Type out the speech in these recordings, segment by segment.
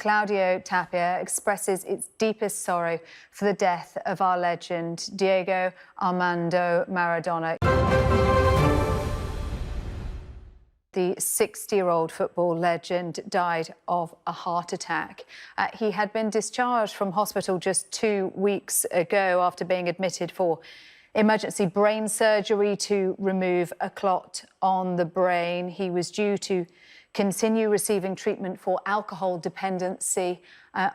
Claudio Tapia expresses its deepest sorrow for the death of our legend, Diego Armando Maradona. The 60-year-old football legend died of a heart attack. He had been discharged from hospital just 2 weeks ago after being admitted for emergency brain surgery to remove a clot on the brain. He was due to continue receiving treatment for alcohol dependency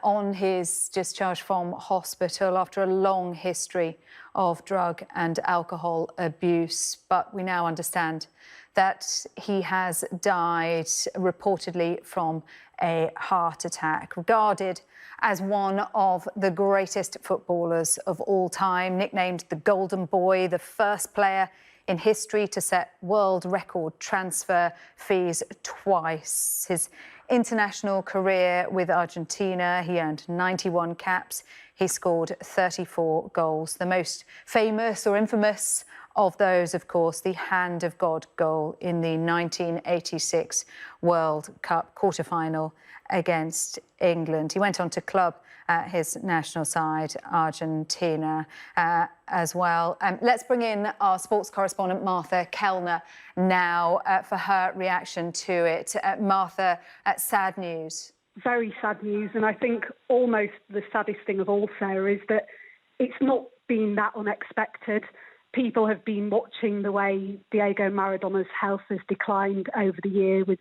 on his discharge from hospital after a long history of drug and alcohol abuse. But we now understand that he has died reportedly from a heart attack. Regarded as one of the greatest footballers of all time, nicknamed the Golden Boy, the first player in history to set world record transfer fees twice. His international career with Argentina, he earned 91 caps. He scored 34 goals. The most famous or infamous of those, of course, the Hand of God goal in the 1986 World Cup quarter-final against England. He went on to club his national side, Argentina, as well. Let's bring in our sports correspondent, Martha Kellner, now for her reaction to it. Martha, sad news. Very sad news, and I think almost the saddest thing of all, Sarah, is that it's not been that unexpected. People have been watching the way Diego Maradona's health has declined over the years with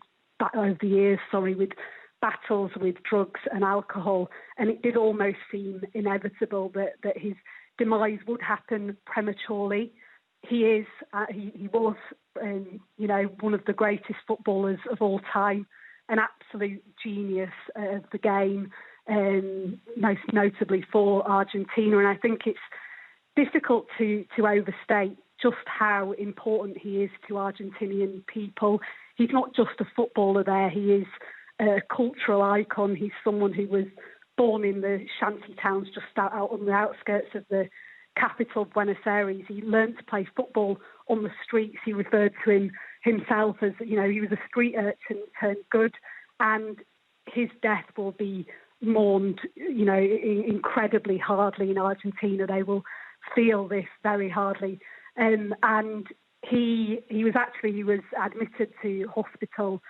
battles with drugs and alcohol, and it did almost seem inevitable that his demise would happen prematurely. He was, one of the greatest footballers of all time, an absolute genius of the game, most notably for Argentina, and I think it's difficult to overstate just how important he is to Argentinian people. He's not just a footballer there, he is a cultural icon. He's someone who was born in the shanty towns just out on the outskirts of the capital, Buenos Aires. He learned to play football on the streets. He referred to himself as, he was a street urchin turned good, and his death will be mourned, incredibly hardly in Argentina. They will feel this very hardly. And he was admitted to hospital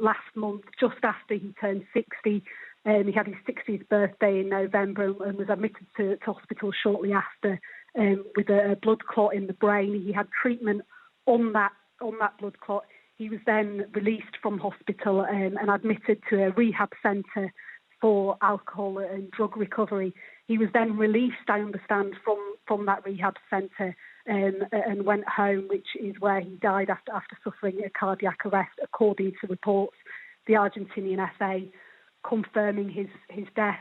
last month, just after he turned 60. He had his 60th birthday in November and was admitted to hospital shortly after with a blood clot in the brain. He had treatment on that blood clot. He was then released from hospital and admitted to a rehab centre for alcohol and drug recovery. He was then released, I understand, from that rehab centre and went home, which is where he died after suffering a cardiac arrest, according to reports. The Argentinian FA confirming his death.